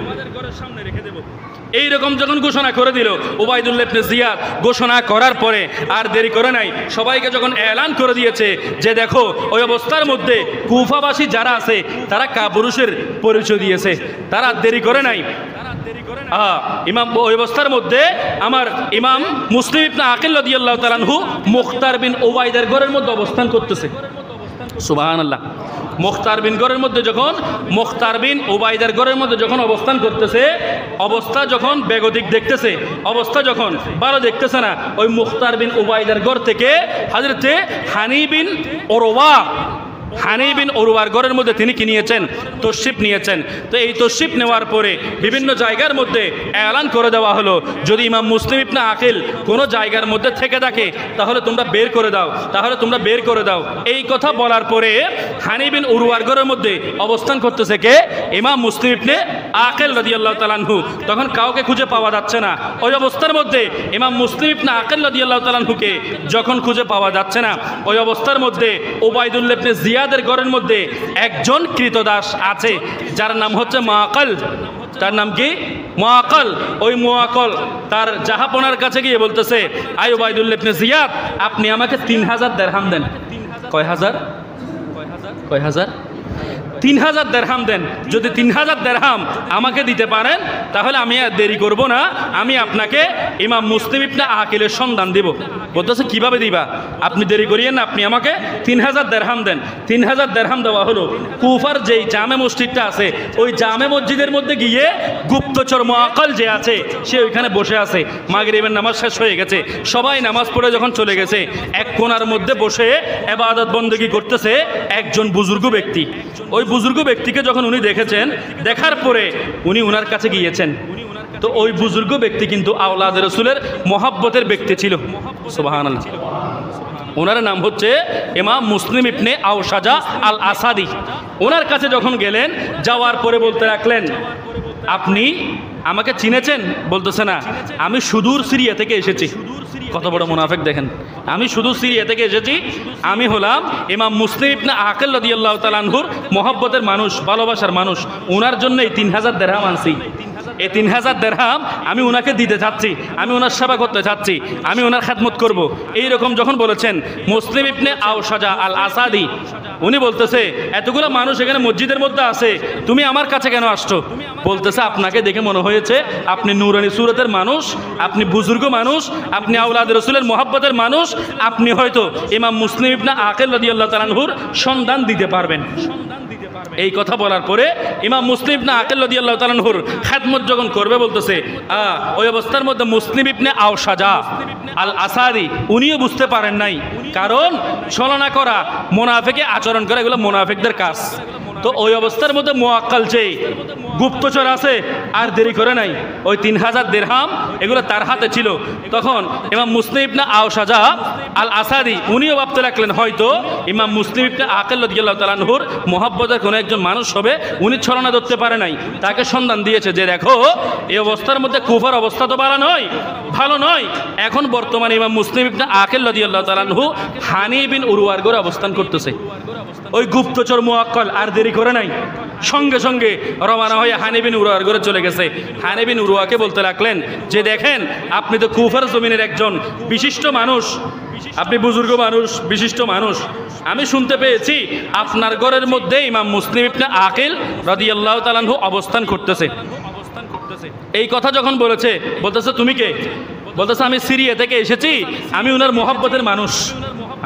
এইরকম যখন ঘোষণা করে দিল ওবায়দুল্লাহ ইবনে জিয়াদ, ঘোষণা করার পরে আর দেরি করে নাই, সবাইকে যখন এলান করে দিয়েছে যে দেখো ওই অবস্থার মধ্যে কুফাবাসী যারা আছে তারা কাপুরুষের পরিচয় দিয়েছে, তারা দেরি করে নাই। ইমাম ওই অবস্থার মধ্যে আমার ইমাম মুসলিম ইবনে আকিল রাদিয়াল্লাহু তাআলা আনহু মুখতার বিন ওবাইদার ঘরের মধ্যে অবস্থান করতেছে। সুবহানাল্লাহ। মুখতার বিন ওবাইদার ঘরের মধ্যে যখন অবস্থান করতেছে, অবস্থা যখন বেগতিক দেখতেছে, অবস্থা যখন ভালো দেখতেছে না, ওই মুখতার বিন ওবাইদার ঘর থেকে হযরতে হানি বিন ওরওয়ার ঘরের মধ্যে তিনি কি নিয়েছেন? তশরিফ নিয়েছেন। তো এই তশরিফ নেওয়ার পরে বিভিন্ন জায়গার মধ্যে এলান করে দেওয়া হলো যদি ইমাম মুসলিম ইবনে আকিল কোনো জায়গার মধ্যে থেকে থাকে তাহলে তোমরা বের করে দাও। এই কথা বলার পরে হানি বিন ওরওয়ার ঘরের মধ্যে অবস্থান করতেছে কে? ইমাম মুসলিম ইবনে আকিল রাদিয়াল্লাহু তাআলা আনহু। তখন কাউকে খুঁজে পাওয়া যাচ্ছে না। ওই অবস্থার মধ্যে ইমাম মুসলিম ইবনে আকিল রাদিয়াল্লাহু তাআলা আনহুকে যখন খুঁজে পাওয়া যাচ্ছে না, ওই অবস্থার মধ্যে ওবায়দুল্লাহ ইবনে জিয়াদের ঘরের মধ্যে একজন কৃতদাস আছে যার নাম হচ্ছে মাকাল। তার নাম কি? মুআক্কাল। ওই মুআক্কাল তার জাহাপনার কাছে গিয়ে বলতেছে, আই উবাইদুল্লাহ ইবনে জিয়াদ, আপনি আমাকে 3000 দিরহাম দেন। কয় হাজার? 3000 দিরহাম দেন। যদি 3000 দিরহাম আমাকে দিতে পারেন তাহলে আমি আর দেরি করব না, আমি আপনাকে ইমাম মুসলিম ইবনে আকিলের সন্ধান দিব। বলতেছে কিভাবে দিবা? আপনি দেরি করিয়েন না, আপনি আমাকে 3000 দিরহাম দেন। 3000 দিরহাম দেওয়া হলো। কুফার যেই জামে মসজিদটা আছে ওই জামে মসজিদের মধ্যে গিয়ে গুপ্তচর মুআক্কাল যে আছে সে ওইখানে বসে আছে। মাগরিবের নামাজ শেষ হয়ে গেছে, সবাই নামাজ পড়ে যখন চলে গেছে, এক কোণার মধ্যে বসে ইবাদত বন্দেগী করতেছে একজন বুজুর্গ ব্যক্তি। ওই বুজুর্গ ব্যক্তিকে যখন উনি দেখেছেন, দেখার পরে উনি ওনার কাছে গিয়েছেন। তো ওই বুজুর্গ ব্যক্তি কিন্তু আওলাদ রাসূলের মহব্বতের ব্যক্তি ছিল। সুবহানাল্লাহ। ওনার নাম হচ্ছে ইমাম মুসলিম ইবনে আওসাজা আল আসাদি। ওনার কাছে যখন গেলেন, যাওয়ার পরে বলতে লাগলেন, আপনি আমাকে চিনেছেন? বলতেছে না, আমি সুদূর সিরিয়া থেকে এসেছি। কত বড় মুনাফিক দেখেন, আমি সুদূর সিরিয়া থেকে এসেছি, আমি হলাম ইমাম মুসলিম ইবনে আকিল রাদিয়াল্লাহু তাআলা আনহুর মহব্বতের মানুষ, ভালোবাসার মানুষ। ওনার জন্য এই 3000 দিরহাম আনছি। এই 3000 দিরহাম আমি ওনাকে দিতে চাচ্ছি, আমি ওনার সেবা করতে চাচ্ছি, আমি ওনার খেদমত করব। এইরকম যখন বলেছেন মুসলিম ইবনে আওসাজা আল আসাদি, উনি বলতেছে, এতগুলো মানুষ এখানে মসজিদের মধ্যে আছে, তুমি আমার কাছে কেন আসছো? বলতেছে, আপনাকে দেখে মনে হয়েছে আপনি নূরানি সুরতের মানুষ, আপনি বুজুর্গ মানুষ, আপনি আওলাদ রাসূলের মহব্বতের মানুষ, আপনি হয়তো ইমাম মুসলিম ইবনে আকিল রাদিয়াল্লাহু তাআলা আনহুর সন্ধান দিতে পারবেন। এই কথা বলার পরে ইমাম মুসলিম ইবনে আকিল রাদিয়াল্লাহু তাআলা আনহুর খেদমত যখন করবে, বলতেছে ওই অবস্থার মধ্যে মুসলিম ইবনে আওসাজা আল আসাদি উনিও বুঝতে পারেন নাই, কারণ ছলনা করা, মুনাফিকে আচরণ করা এগুলো মুনাফিকদের কাজ। তো ওই অবস্থার মধ্যে মুআক্কাল যে গুপ্তচর আছে আর দেরি করে নাই, ওই 3000 দিরহাম এগুলো তার হাতে ছিল। তখন ইমাম মুসলিম ইবনে আওসাজা আল আসাদি উনিও ভাবতে লাগলেন, হয়তো ইমাম মুসলিম ইবনে আকিল রাদিয়াল্লাহু তাআলা আনহুর মহব্বতের কোনো একজন মানুষ হবে, উনি ছলনা ধরতে পারে নাই, তাকে সন্ধান দিয়েছে যে দেখো এই অবস্থার মধ্যে কুফার অবস্থা তো ভালো নয়। এখন বর্তমানে ইমাম মুসলিম ইবনে আকিল রাদিয়াল্লাহু তাআলা আনহু হানি বিন উরওয়ার ঘরে অবস্থান করতেছে। ওই গুপ্তচর মুআক্কাল আর দেরি করে নাই, সঙ্গে সঙ্গে রওনা হয়ে হানি বিন উরওয়ার ঘরে চলে গেছে। হানি বিন উরওয়াকে বলতে লাগলেন যে দেখেন, আপনি তো কুফার জমিনের একজন বিশিষ্ট মানুষ, আপনি বুজুর্গ মানুষ, বিশিষ্ট মানুষ, আমি শুনতে পেয়েছি আপনার ঘরের মধ্যে ইমাম মুসলিম ইবনে আকিল রাদিয়াল্লাহু তাআলা আনহু অবস্থান করতেছে। এই কথা যখন বলতেছে তুমি কে? বলতেছে আমি সিরিয়া থেকে এসেছি, আমি ওনার মহব্বতের মানুষ,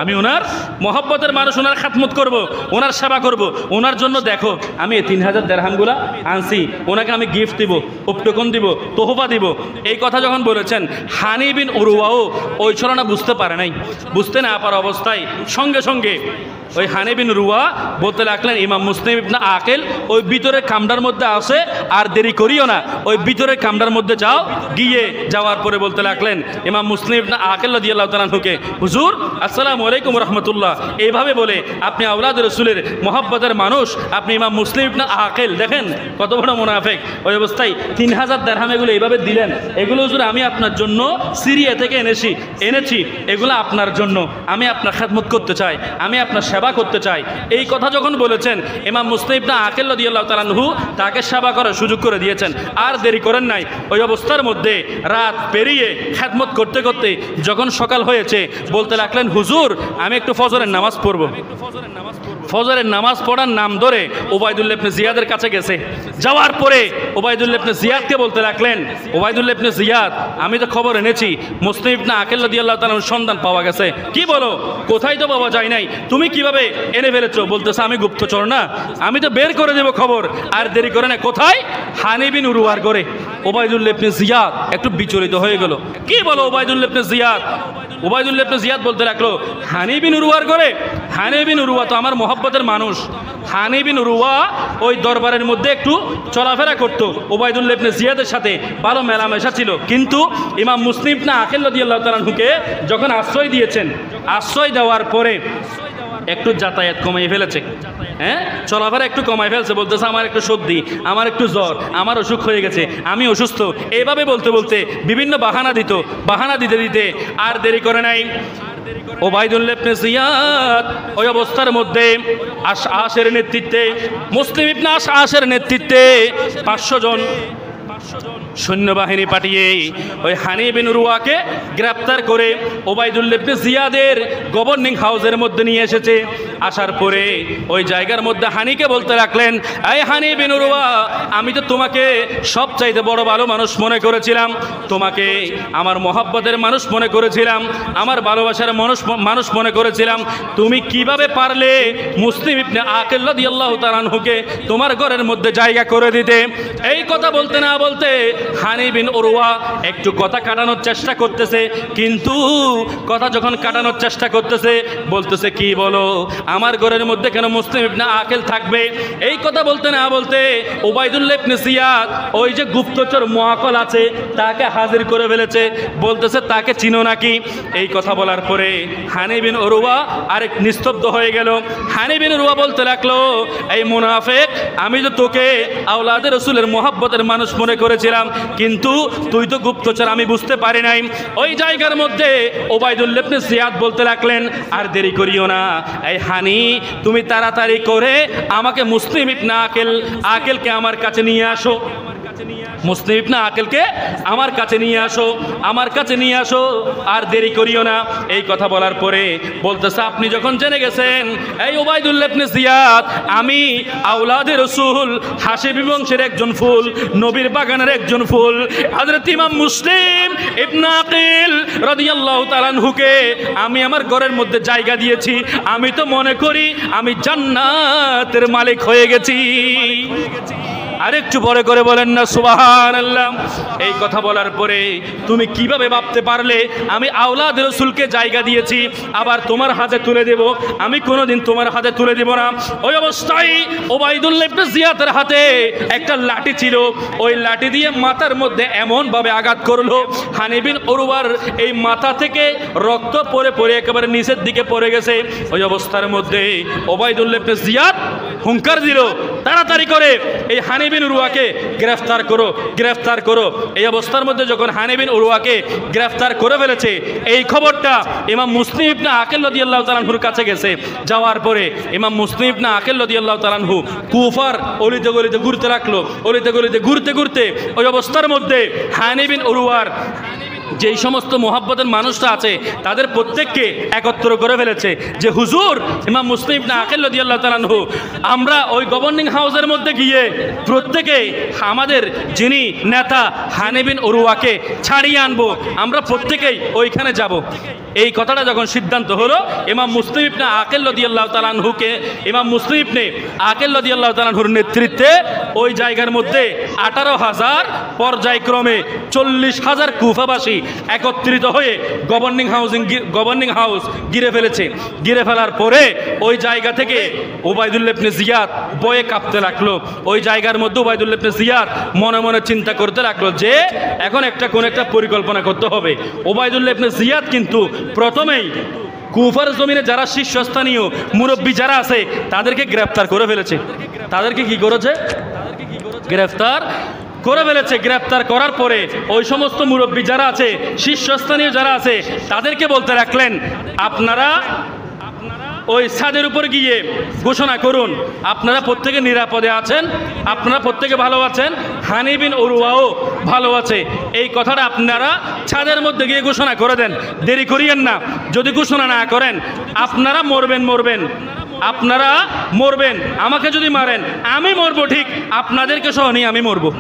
আমি ওনার মহব্বতের মানুষ, ওনার খাতমত করব, ওনার সেবা করব, ওনার জন্য দেখো আমি এই 3000 দিরহামগুলা আনছি, ওনাকে আমি গিফট দিব, উপটোকন দিব, তোহফা দিব। এই কথা যখন বলেছেন, হানি বিন উরওয়াও ওই ছলনা বুঝতে পারে নাই। বুঝতে না পারা অবস্থায় সঙ্গে সঙ্গে ওই হানি বিন উরওয়া বলতে লাগলেন, ইমাম মুসলিম ইবনে আকিল ওই ভিতরের কামরার মধ্যে আসে, আর দেরি করিও না, ওই ভিতরের কামরার মধ্যে যাও। যাওয়ার পরে বলতে লাগলেন ইমাম মুসলিম ইবনে আকিল রাদিয়াল্লাহু তাআলা আনহুকে, হুজুর আসসালামু আলাইকুম রাহমাতুল্লাহ। এইভাবে বলে আপনি আওলাদ রাসূলের মহব্বতের মানুষ, আপনি ইমাম মুসলিম ইবনে আকিল, দেখেন কত বড় মুনাফিক। ওই অবস্থায় 3000 দিরহাম এগুলো এইভাবে দিলেন, এগুলো হুজুর আমি আপনার জন্য সিরিয়া থেকে এনেছি, এগুলো আপনার জন্য, আমি আপনার খেদমত করতে চাই, আমি আপনার সেবা করতে চাই। এই কথা যখন বলেছেন, ইমাম মুসলিম ইবনে আকিল রাদিয়াল্লাহু তাআলা আনহু তাকে সেবা করার সুযোগ করে দিয়েছেন, আর দেরি করেন নাই। ওই অবস্থার মধ্যে রাত পেরিয়ে খেদমত করতে করতে যখন সকাল হয়েছে, বলতে লাগলেন, হুজুর আমি একটু ফজরের নামাজ পড়ব। ফজরের নামাজ পড়ার নাম ধরে উবাইদুল্লাহ ইবনে জিয়াদের কাছে গেছে। যাওয়ার পরে উবাইদুল্লাহ ইবনে জিয়াদকে বলতে লাগলেন, উবাইদুল্লাহ ইবনে জিয়াদ, আমি তো খবর এনেছি মুসলিম ইবনে আকিল রাদিয়াল্লাহু তাআলার সন্ধান পাওয়া গেছে। কি বলো? কোথায় তো পাওয়া যায় নাই, তুমি কিভাবে এনে ফেলেছো? বলতেছে আমি গুপ্তচর না, আমি তো বের করে দেব খবর, আর দেরি করে না। কোথায়? হানি বিন উরওয়ার ঘরে। উবাইদুল্লাহ ইবনে জিয়াদ একটু বিচলিত হয়ে গেল। কি বলো উবাইদুল্লাহ ইবনে জিয়াদ? উবাইদুল্লাহ ইবনে জিয়াদ বলতে লাগলো, হানি বিন উরওয়ার ঘরে? হানি বিন উরওয়া তো আমার মহব্বতের মানুষ। হানি বিন উরওয়া ওই দরবারের মধ্যে একটু চলাফেরা করতো, উবাইদুল্লাহ ইবনে জিয়াদের সাথে ভালো মেলামেশা ছিল। কিন্তু ইমাম মুসলিম ইবনে আকিল রাদিয়াল্লাহু তাআলা আনহুকে যখন আশ্রয় দিয়েছেন, আশ্রয় দেওয়ার পরে একটু যাতায়াত কমিয়ে ফেলেছে, চলাফেরা একটু কমাই ফেলছে। বলতেছে আমার একটু সর্দি, আমার একটু জ্বর, আমার অসুখ হয়ে গেছে, আমি অসুস্থ। এইভাবে বলতে বলতে বিভিন্ন বাহানা দিতে আর দেরি করে নাই। উবাইদুল্লাহ ইবনে জিয়াদ ওই অবস্থার মধ্যে আশআশের নেতৃত্বে, মুসলিম ইবনে আশআশের নেতৃত্বে 500 জন সৈন্যবাহিনী পাঠিয়ে ওই হানি বিন উরওয়াকে গ্রেফতার করে ওবাইদুল্লাহ ইবনে জিয়াদের গভর্নিং হাউসের মধ্যে নিয়ে এসেছে। আসার পরে ওই জায়গার মধ্যে হানিকে বলতে রাখলেন, এই হানি বিন উরওয়া, আমি তো তোমাকে সবচাইতে বড় ভালো মানুষ মনে করেছিলাম, তোমাকে আমার মহব্বতের মানুষ মনে করেছিলাম, আমার ভালোবাসার মানুষ মনে করেছিলাম। তুমি কিভাবে পারলে মুসলিম ইবনে আকিল রাদিয়াল্লাহু তাআলা আনহুকে তোমার ঘরের মধ্যে জায়গা করে দিতে? এই কথা বলতে না বলতে হানি বিন উরওয়া একটু কথা কাটানোর চেষ্টা করতেছে, কিন্তু কথা যখন কাটানোর চেষ্টা করতেছে বলতেছে, কি বলো, আমার ঘরের মধ্যে কেন মুসলিম ইবনে আকিল থাকবে? এই কথা বলতে না বলতে ওবাইদুল্লাহ ইবনে জিয়াদ ওই যে গুপ্তচর মুআক্কাল আছে তাকে হাজির করে ফেলেছে। বলতেছে, তাকে চিনো নাকি? এই কথা বলার পরে হানি বিন উরওয়া আরেক নিস্তব্ধ হয়ে গেল। হানি বিন উরওয়া বলতে লাগলো, এই মুনাফিক, আমি তো তোকে আওলাদে রাসূলের মুহাব্বতের মানুষ মনে করেছিলাম, কিন্তু তুই তো গুপ্তচর, আমি বুঝতে পারি নাই। ওই জায়গার মধ্যে ওবাইদুল্লাহ ইবনে জিয়াদ বলতে লাগলেন, আর দেরি করিও না, এই হানি, তুমি তাড়াতাড়ি করে আমাকে মুসলিম ইবনে আকিলকে আমার কাছে নিয়ে আসো, মুসলিম ইবনে আকিলকে আমার কাছে নিয়ে আসো, আমার কাছে নিয়ে আসো, আর দেরি করিও না। এই কথা বলার পরে বলতেছে, আপনি যখন জেনে গেছেন এই ওবাইদুল্লাহ ইবনে জিয়াদ আমি আওলাদে রাসূল হাশিমি বংশের একজন ফুল, নবীর বাগানের একজন ফুল, হযরত ইমাম মুসলিম ইবনে আকিল রাদিয়াল্লাহু তাআলা আনহুকে আমি আমার ঘরের মধ্যে জায়গা দিয়েছি, আমি তো মনে করি আমি জান্নাতের মালিক হয়ে গেছি। আরেকটু পরে করে বলেন না সুবহানাল্লাহ। এই কথা বলার পরে, তুমি কিভাবে ভাবতে পারলে আমি আওলাদ রাসূলকে জায়গা দিয়েছি আবার তোমার হাতে তুলে দেব? আমি কোনোদিন তোমার হাতে তুলে দেব না। ওই অবস্থায় ওবাইদুল্লাহ ইবনে জিয়াদের হাতে একটা লাঠি ছিল, ওই লাঠি দিয়ে মাথার মধ্যে এমনভাবে আঘাত করলো, হানি বিন উরওয়ার এই মাথা থেকে রক্ত পড়ে পড়ে একেবারে নিচের দিকে পড়ে গেছে। ওই অবস্থার মধ্যে ওবাইদুল্লাহ ইবনে জিয়াদ হুঙ্কার দিল, তাড়াতাড়ি করে এই হানি বিন উরওয়াকে গ্রেফতার করো, গ্রেফতার করো। এই অবস্থার মধ্যে যখন হানি বিন উরওয়াকে গ্রেফতার করে ফেলেছে, এই খবরটা ইমাম মুসলিম ইবনে আকিল রাদিয়াল্লাহু তাআলা আনহুর কাছে গেছে। যাওয়ার পরে ইমাম মুসলিম ইবনে আকিল রাদিয়াল্লাহু তাআলা আনহু কুফার অলিতে গলিতে ঘুরতে লাগলো, অলিতে গলিতে ঘুরতে ঘুরতে ওই অবস্থার মধ্যে হানি বিন উরওয়ার যেই সমস্ত মোহাব্বতের মানুষরা আছে তাদের প্রত্যেককে একত্র করে ফেলেছে যে, হুজুর, ইমাম মুসলিম ইবনে আকিল রাদিয়াল্লাহু তাআলা আনহু, আমরা ওই গভর্নিং হাউসের মধ্যে গিয়ে প্রত্যেকে আমাদের যিনি নেতা হানি বিন উরওয়াকে ছাড়িয়ে আনবো, আমরা প্রত্যেকেই ওইখানে যাব। এই কথাটা যখন সিদ্ধান্ত হলো, ইমাম মুসলিম ইবনে আকিল রাদিয়াল্লাহু তাআলা আনহুকে ইমাম মুসলিম ইবনে আকিল রাদিয়াল্লাহু তাআলা আনহুর নেতৃত্বে ওই জায়গার মধ্যে 18,000 পর্যায়ক্রমে 40,000 কুফাবাসী একত্রিত হয়ে গভর্নিং হাউস ঘিরে ফেলেছে। ঘিরে ফেলার পরে ওই জায়গা থেকে ওবাইদুল্লাহ ইবনে জিয়াদ ভয়ে কাঁপতে লাগলো। ওই জায়গার মধ্যে ওবাইদুল্লাহ ইবনে জিয়াদ মনে মনে চিন্তা করতে লাগলো যে এখন কোন একটা পরিকল্পনা করতে হবে। ওবাইদুল্লাহ ইবনে জিয়াদ কিন্তু প্রথমেই কুফার জমিনে যারা শীর্ষস্থানীয় মুরব্বী যারা আছে তাদেরকে গ্রেফতার করে ফেলেছে। তাদেরকে কি করেছে? গ্রেফতার করে ফেলেছে। গ্রেফতার করার পরে ওই সমস্ত মুরব্বী যারা আছে, শীর্ষস্থানীয় যারা আছে, তাদেরকে বলতে রাখলেন, আপনারা ওই ছাদের উপর গিয়ে ঘোষণা করুন আপনারা প্রত্যেকে নিরাপদে আছেন, আপনারা প্রত্যেকে ভালো আছেন, হানি বিন উরওয়াও ভালো আছে। এই কথাটা আপনারা ছাদের মধ্যে গিয়ে ঘোষণা করে দেন, দেরি করিয়েন না। যদি ঘোষণা না করেন আপনারা মরবেন, আপনারা মরবেন, আমাকে যদি মারেন আমি মরবো, ঠিক আপনাদেরকে সহ নিয়ে আমি মরবো।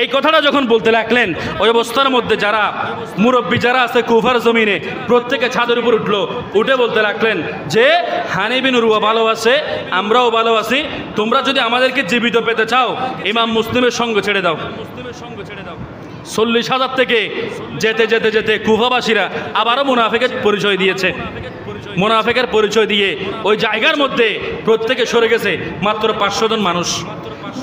এই কথাটা যখন বলতে লাগলেন, ওই অবস্থার মধ্যে যারা মুরব্বী যারা আছে কুফার জমিনে প্রত্যেকে ছাদের উপর উঠলো, উঠে বলতে লাগলেন যে হানি বিন উরওয়া ভালো আছে, আমরাও ভালো আছি, তোমরা যদি আমাদেরকে জীবিত পেতে চাও ইমাম মুসলিমের সঙ্গ ছেড়ে দাও। 40,000 থেকে যেতে যেতে যেতে কুফাবাসীরা আবারও মুনাফিকের পরিচয় দিয়েছে। মুনাফিকের পরিচয় দিয়ে ওই জায়গার মধ্যে প্রত্যেকে সরে গেছে। মাত্র 500 জন মানুষ,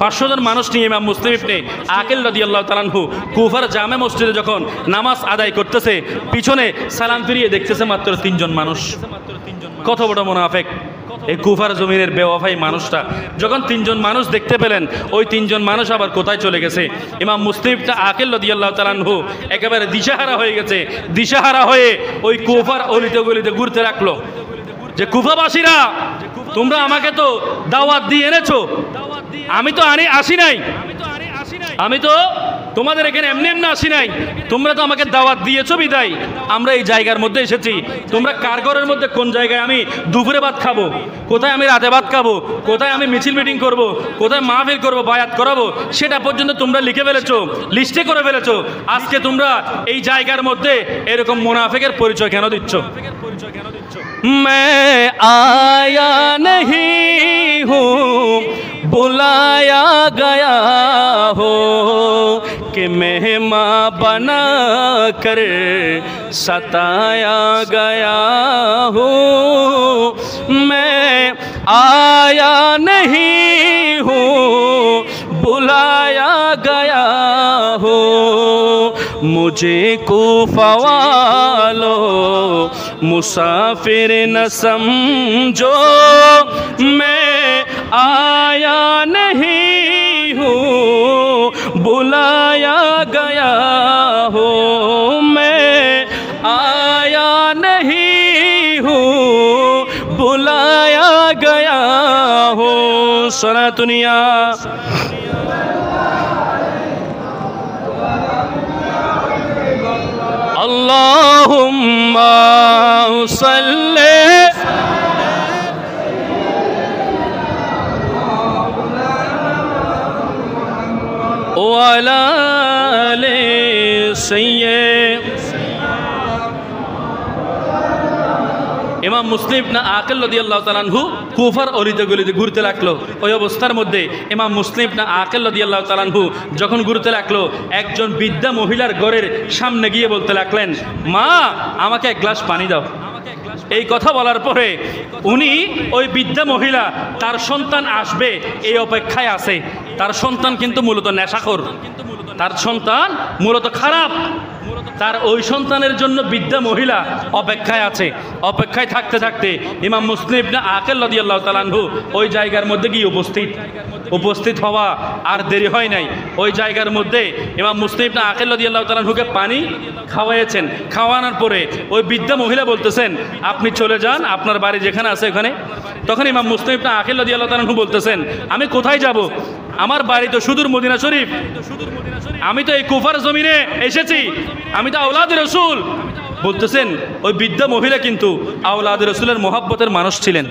500 জন মানুষ নিয়ে ইমাম মুসলিম ইবনে আকিল রাদিয়াল্লাহু তাআলা আনহু কুফার জামে মসজিদে যখন নামাজ আদায় করতেছে, পিছনে সালাম ফিরিয়ে দেখতেছে মাত্র 3 জন মানুষ। কত বড় মুনাফিক এই কুফার জমিনের বেওয়াফাই মানুষটা। যখন 3 জন মানুষ দেখতে পেলেন, ওই 3 জন মানুষ আবার কোথায় চলে গেছে? ইমাম মুসলিম ইবনে আকিল রাদিয়াল্লাহু তাআলা আনহু একেবারে দিশাহারা হয়ে গেছে। দিশাহারা হয়ে ওই কুফার অলিতে গলিতে ঘুরতে রাখলো যে, কুফাবাসীরা, তোমরা আমাকে তো দাওয়াত দিয়ে এনেছো, আমি তো আসি নাই, আমি তো তোমাদের এখানে এমনি এমনি আসি নাই, তোমরা তো আমাকে দাওয়াত দিয়েছো বিদায় আমরা এই জায়গার মধ্যে এসেছি। তোমরা কারগরের মধ্যে কোন জায়গায় আমি দুপুরে ভাত খাবো, কোথায় আমি রাতে ভাত খাবো, কোথায় আমি মিছিল মিটিং করব, কোথায় মাহফিল করব, বায়াত করাবো, সেটা পর্যন্ত তোমরা লিখে ফেলেছো, লিস্টে করে ফেলেছো। আজকে তোমরা এই জায়গার মধ্যে এরকম মুনাফিকের পরিচয় কেন দিচ্ছ? मैं आया नहीं हूँ बुलाया गया हो कि मेहमान बना कर सताया गया हो। मैं आया नहीं हूँ बुलाया गया हो मुझे कूफा वालो मुसाफिर न समझो। मैं आया नहीं हूँ बुलाया गया हो मैं आया नहीं हूँ बुलाया गया हो। सुना दुनिया अल्लाहुम्मा सल्ले वाला ले सैय्यद। ইমাম মুসলিম ইবনে আকিল রাদিয়াল্লাহু তাআলা আনহু কুফার অলিতে গলিতে ঘুরতে লাগলো। ওই অবস্থার মধ্যে ইমাম মুসলিম ইবনে আকিল রাদিয়াল্লাহু তাআলা আনহু যখন ঘুরতে লাগলো, একজন বৃদ্ধা মহিলার ঘরের সামনে গিয়ে বলতে লাগলেন, মা আমাকে এক গ্লাস পানি দাও। এই কথা বলার পরে উনি ওই বৃদ্ধা মহিলা তার সন্তান আসবে এই অপেক্ষায় আছে। তার সন্তান কিন্তু মূলত নেশাখোর, তার সন্তান মূলত খারাপ। তার ওই সন্তানের জন্য বৃদ্ধা মহিলা অপেক্ষায় আছে। অপেক্ষায় থাকতে থাকতে ইমাম মুসলিম ইবনে আকিল রাদিয়াল্লাহু তাআলা আনহু ওই জায়গার মধ্যে গিয়ে উপস্থিত হওয়া আর দেরি হয় নাই। ওই জায়গার মধ্যে ইমাম মুসলিম ইবনে আকিল রাদিয়াল্লাহু তাআলা আনহুকে পানি খাওয়াইয়েছেন। খাওয়ানোর পরে ওই বৃদ্ধা মহিলা বলতেছেন, আপনি চলে যান, আপনার বাড়ি যেখানে আছে ওখানে। তখন ইমাম মুসলিম ইবনে আকিল রাদিয়াল্লাহু তাআলা আনহু বলতেছেন, আমি কোথায় যাব? আমার বাড়ি তো সুদূর মদিনা শরীফ, আমি তো এই কুফার জমিনে এসেছি, আমি তো আওলাদে রসুল। বলতেছেন ওই বৃদ্ধা মহিলা কিন্তু আওলাদে রসুলের মোহাব্বতের মানুষ ছিলেন।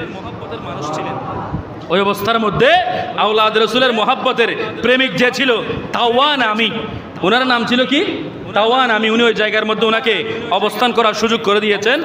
ওই অবস্থার মধ্যে আওলাদে রসুলের মোহাব্বতের প্রেমিক যে ছিল তাওয়ান আমি, ওনার নাম ছিল কি? তাওয়ান আমি। উনি ওই জায়গার মধ্যে ওনাকে অবস্থান করার সুযোগ করে দিয়েছেন।